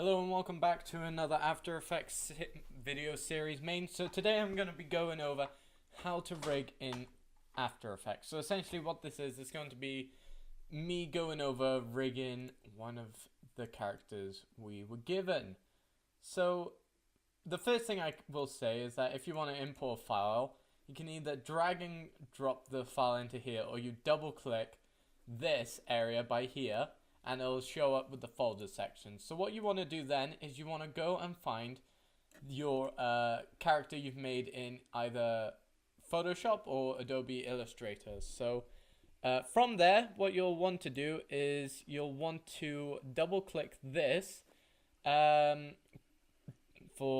Hello and welcome back to another After Effects video series main. So today I'm going to be going over how to rig in After Effects. So essentially what this is going to be me going over rigging one of the characters we were given. So the first thing I will say is that if you want to import a file, you can either drag and drop the file into here, or you double click this area by here and it'll show up with the folder section. So what you want to do then is you want to go and find your character you've made in either Photoshop or Adobe Illustrator. So from there, what you'll want to do is you'll want to double click this for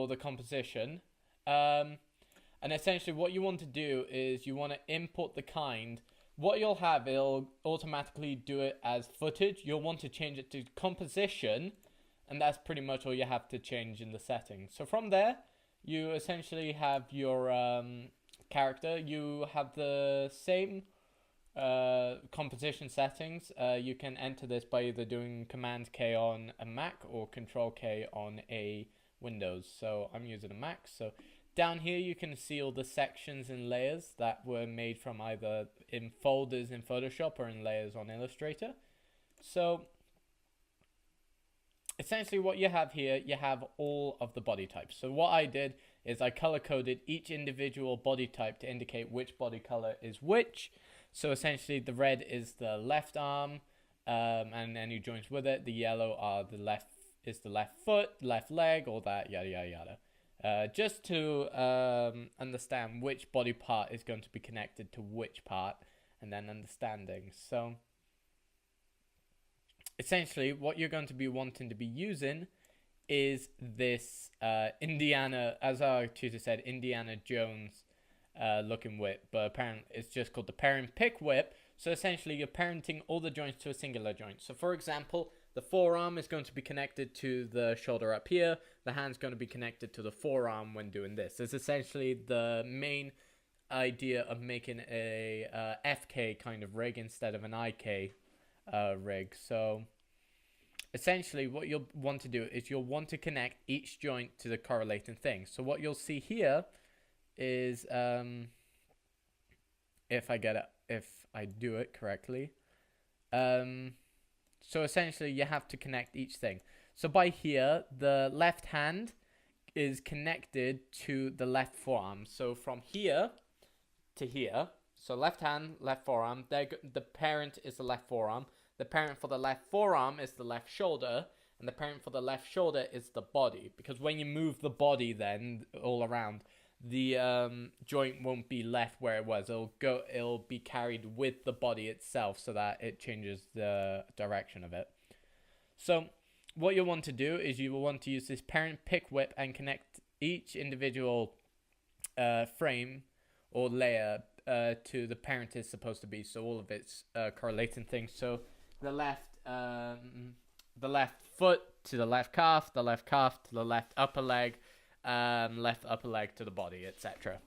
the composition, and essentially what you want to do is you want to import the kind. What you'll have, it'll automatically do it as footage. You'll want to change it to composition, and that's pretty much all you have to change in the settings. So from there, you essentially have your character. You have the same composition settings. You can enter this by either doing Command K on a Mac or Control K on a Windows. So I'm using a Mac. So down here you can see all the sections and layers that were made from either in folders in Photoshop or in layers on Illustrator. So essentially what you have here, you have all of the body types. So what I did is I color coded each individual body type to indicate which body color is which. So essentially the red is the left arm and any joints with it. The yellow are the left foot, left leg, all that, yada yada yada. Just to understand which body part is going to be connected to which part, and then understanding. So essentially what you're going to be wanting to be using is this Indiana, as our tutor said, Indiana Jones looking whip, but apparently it's just called the parent pick whip. So essentially you're parenting all the joints to a singular joint. So for example, the forearm is going to be connected to the shoulder up here. The hand's going to be connected to the forearm when doing this. It's essentially the main idea of making a FK kind of rig instead of an IK rig. So essentially what you'll want to do is you'll want to connect each joint to the correlating thing. So what you'll see here is if I do it correctly, so essentially you have to connect each thing. So by here, the left hand is connected to the left forearm. So from here to here, so left hand, left forearm, the parent is the left forearm. The parent for the left forearm is the left shoulder, and the parent for the left shoulder is the body. Because when you move the body then all around, the joint won't be left where it was. It'll be carried with the body itself, so that it changes the direction of it. So what you'll want to do is you will want to use this parent pick whip and connect each individual frame or layer to the parent is supposed to be. So all of its correlating things. So the left foot to the left calf, the left calf to the left upper leg, left upper leg to the body, etc.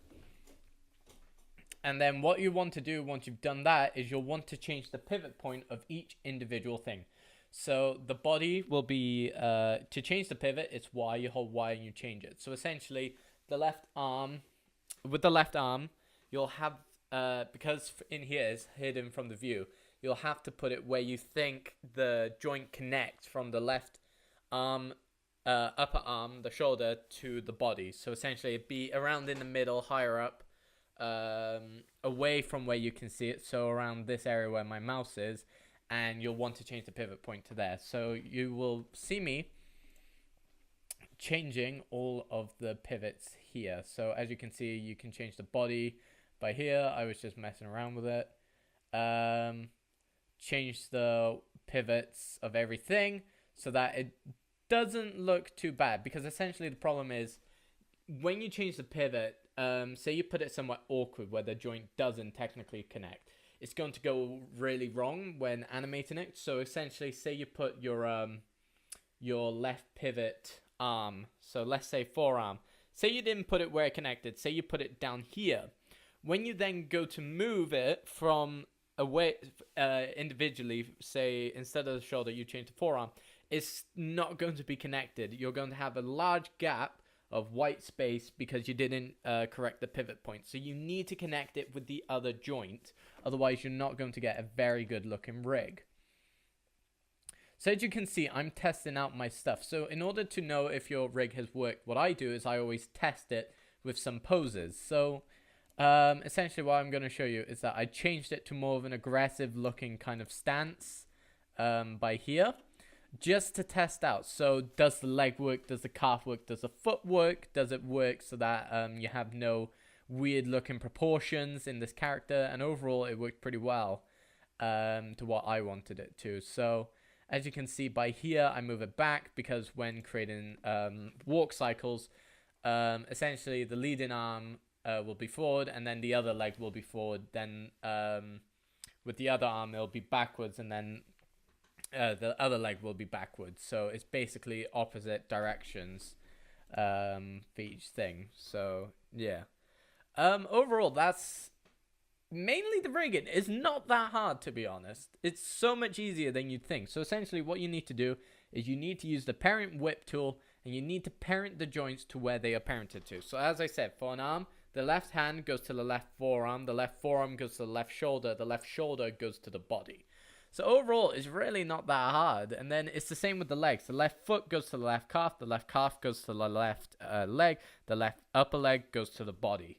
And then what you want to do once you've done that is you'll want to change the pivot point of each individual thing. So the body will be, to change the pivot, it's Y, you hold Y and you change it. So essentially the left arm, with the left arm, you'll have, because in here is hidden from the view, you'll have to put it where you think the joint connects from the left arm, upper arm, the shoulder, to the body. So essentially it'd be around in the middle, higher up, away from where you can see it, so around this area where my mouse is, and you'll want to change the pivot point to there. So you will see me changing all of the pivots here. So as you can see, you can change the body by here. I was just messing around with it. Change the pivots of everything so that it doesn't look too bad, because essentially the problem is when you change the pivot, say you put it somewhere awkward where the joint doesn't technically connect, it's going to go really wrong when animating it. So essentially, say you put your left pivot arm, so let's say forearm, say you didn't put it where it connected, say you put it down here. When you then go to move it from away individually, say instead of the shoulder you change the forearm, it's not going to be connected. You're going to have a large gap of white space because you didn't correct the pivot point. So you need to connect it with the other joint. Otherwise, you're not going to get a very good looking rig. So as you can see, I'm testing out my stuff. So in order to know if your rig has worked, what I do is I always test it with some poses. So essentially what I'm going to show you is that I changed it to more of an aggressive looking kind of stance by here, just to test out. So does the leg work? Does the calf work? Does the foot work? Does it work so that you have no weird looking proportions in this character? And overall it worked pretty well to what I wanted it to. So as you can see by here, I move it back because when creating walk cycles, essentially the leading arm will be forward and then the other leg will be forward. Then with the other arm it'll be backwards, and then the other leg will be backwards. So it's basically opposite directions for each thing. So yeah, overall that's mainly the rigging. It's not that hard, to be honest. It's so much easier than you'd think. So essentially what you need to do is you need to use the parent whip tool, and you need to parent the joints to where they are parented to. So as I said, for an arm, the left hand goes to the left forearm, the left forearm goes to the left shoulder goes to the body. So overall, it's really not that hard. And then it's the same with the legs. The left foot goes to the left calf goes to the left leg, the left upper leg goes to the body.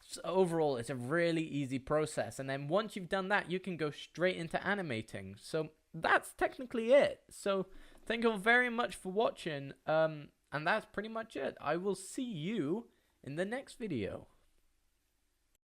So overall, it's a really easy process. And then once you've done that, you can go straight into animating. So that's technically it. So thank you all very much for watching. And that's pretty much it. I will see you in the next video.